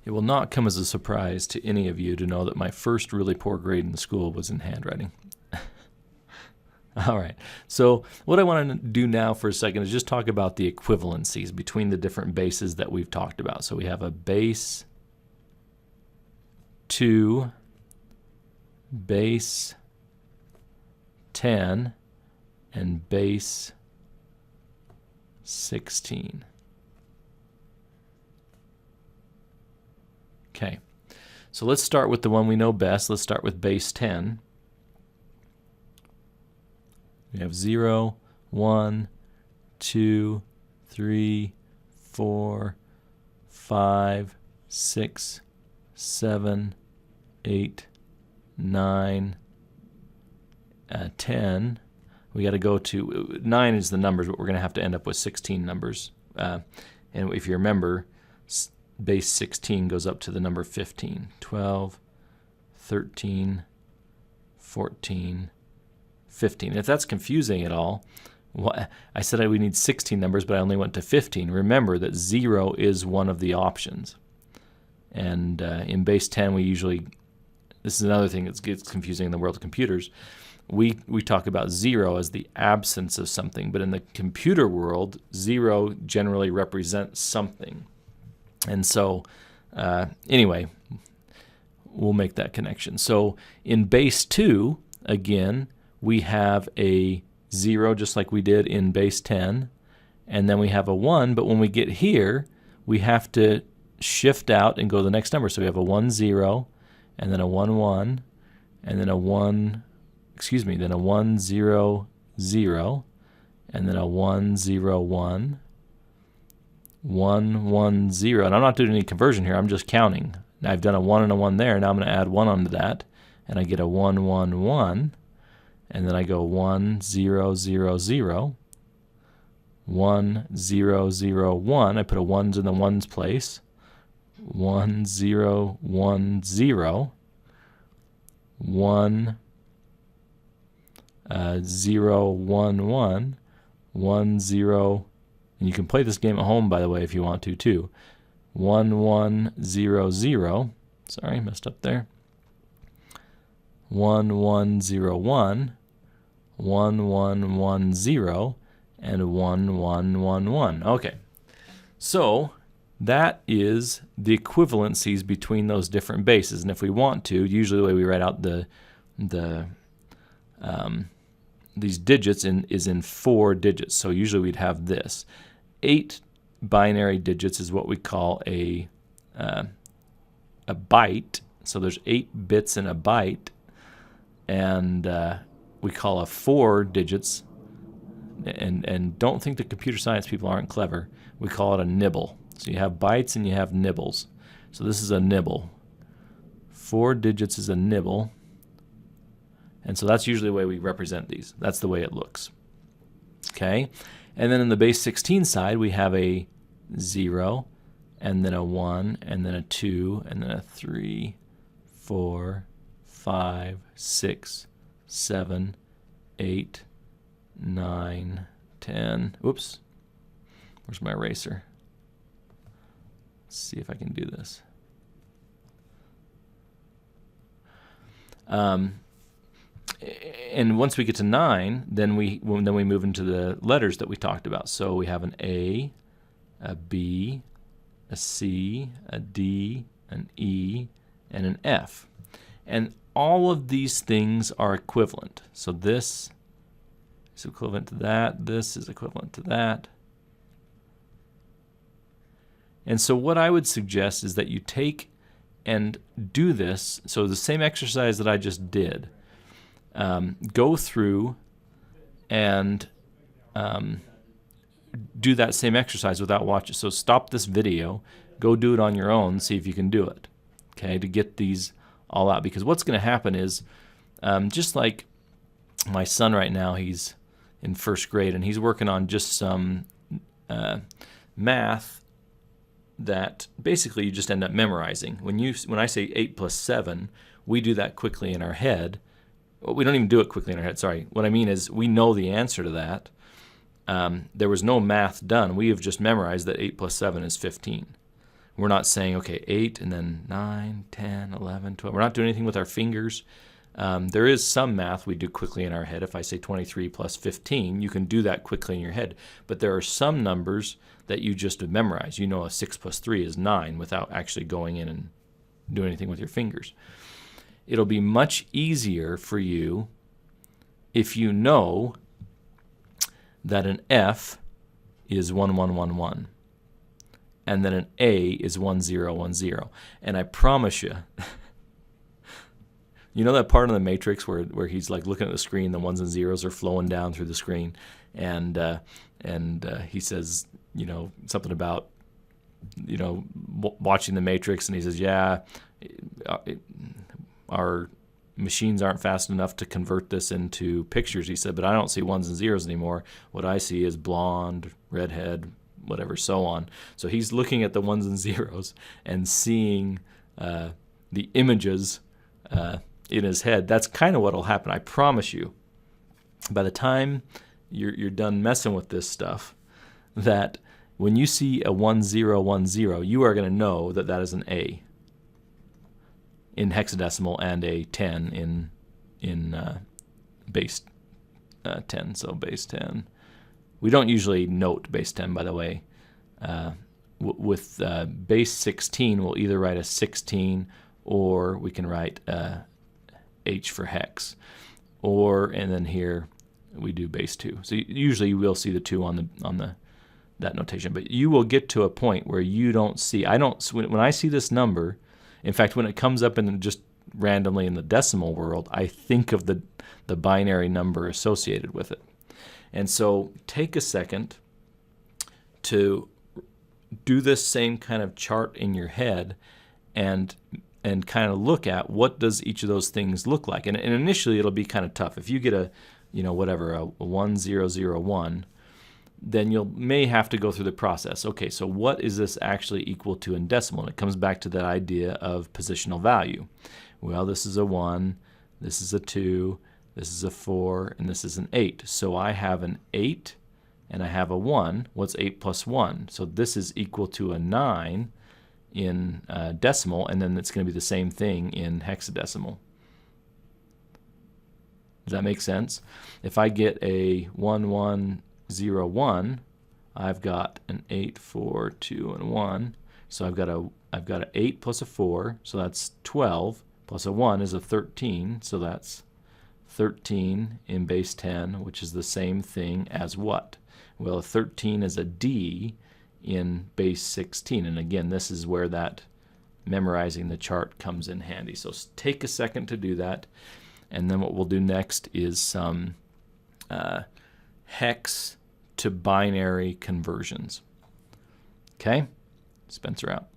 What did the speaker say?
It will not come as a surprise to any of you to know that my first really poor grade in school was in handwriting. All right, so what I want to do now for a second is just talk about the equivalencies between the different bases that we've talked about. So we have a base 2, base 10, and base 16. Okay, so let's start with the one we know best. Let's start with base 10. We have 0, 1, 2, 3, 4, 5, 6, 7, 8, 9, 10. We got to go to 9 is the numbers, but we're going to have to end up with 16 numbers. And if you remember, base 16 goes up to the number 15. 12, 13, 14, 15. If that's confusing at all, I said we need 16 numbers, but I only went to 15. Remember that 0 is one of the options. And in base 10, we usually, this is another thing that gets confusing in the world of computers, we talk about 0 as the absence of something, but in the computer world, 0 generally represents something. And so, anyway, we'll make that connection. So in base 2, again, we have a 0 just like we did in base 10, and then we have a 1, but when we get here, we have to shift out and go to the next number. So we have a 1, 0, and then a 1, 1, and then a 1, then a 1, 0, 0, and then a 1, 0, 1, 1, 1, 0. And I'm not doing any conversion here, I'm just counting. Now I've done a 1 and a 1 there, now I'm going to add 1 onto that, and I get a 1, 1, 1, and then I go 1, 0, 0, 0, 1, 0, 0, 1. I put a 1s in the 1s place. 1, 0, 1, 0, 1, 0, 1, 1, 1, 0, and you can play this game at home, by the way, if you want to, too. 1, 1, 0, 0, sorry, messed up there. 1, 1, 0, 1, 1, 1, 1, 0, and 1, 1, 1, 1. Okay, so that is the equivalencies between those different bases. And if we want to, usually the way we write out these digits is in 4 digits. So usually we'd have this. 8 binary digits is what we call a byte. So there's 8 bits in a byte, and we call a 4 digits. And don't think the computer science people aren't clever. We call it a nibble. So you have bytes and you have nibbles. So this is a nibble. 4 digits is a nibble. And so that's usually the way we represent these. That's the way it looks. Okay? And then in the base 16 side, we have a 0, and then a 1, and then a 2, and then a 3, 4, 5, 6, 7, 8, 9, 10. Whoops. Where's my eraser? Let's see if I can do this. And once we get to 9, then we move into the letters that we talked about. So we have an A, a B, a C, a D, an E, and an F. And all of these things are equivalent. So this is equivalent to that. This is equivalent to that. And so what I would suggest is that you take and do this. So the same exercise that I just did. Go through and do that same exercise without watching. So stop this video, go do it on your own, see if you can do it, okay, to get these all out. Because what's going to happen is, just like my son right now, he's in 1st grade, and he's working on just some math that basically you just end up memorizing. When I say 8 plus 7, we do that quickly in our head. Well, we don't even do it quickly in our head, sorry. What I mean is we know the answer to that. There was no math done. We have just memorized that 8 plus 7 is 15. We're not saying, okay, 8 and then 9, 10, 11, 12. We're not doing anything with our fingers. There is some math we do quickly in our head. If I say 23 plus 15, you can do that quickly in your head. But there are some numbers that you just memorize. You know a 6 plus 3 is 9 without actually going in and doing anything with your fingers. It'll be much easier for you if you know that an F is 1111 and then an A is 1010. And I promise you, you know that part of the matrix where he's like looking at the screen, the ones and zeros are flowing down through the screen, and he says, you know, something about, you know, watching the matrix, and he says, yeah, our machines aren't fast enough to convert this into pictures. He said, but I don't see ones and zeros anymore. What I see is blonde, redhead, whatever, so on. So he's looking at the ones and zeros and seeing the images in his head. That's kind of what will happen. I promise you, by the time you're done messing with this stuff, that when you see a 1010, you are going to know that that is an A in hexadecimal and a 10 in base 10. So base 10. We don't usually note base 10, by the way. With base 16, we'll either write a 16 or we can write H for hex. And then here we do base 2. So usually you will see the 2 on that notation. But you will get to a point where you don't see, when I see this number, in fact, when it comes up in just randomly in the decimal world, I think of the binary number associated with it. And so take a second to do this same kind of chart in your head and kind of look at what does each of those things look like. And initially it'll be kind of tough. If you get a 1001, then you may have to go through the process. Okay, so what is this actually equal to in decimal? And it comes back to that idea of positional value. Well, this is a 1, this is a 2, this is a 4, and this is an 8. So I have an 8 and I have a 1. What's 8 plus 1? So this is equal to a 9 in decimal, and then it's going to be the same thing in hexadecimal. Does that make sense? If I get a 1101, I've got an 8, 4, 2, and 1. So I've got an 8 plus a 4, so that's 12, plus a 1 is a 13, so that's 13 in base 10, which is the same thing as what? Well, a 13 is a D in base 16. And again, this is where that memorizing the chart comes in handy. So take a second to do that. And then what we'll do next is some hex to binary conversions. Okay? Spencer out.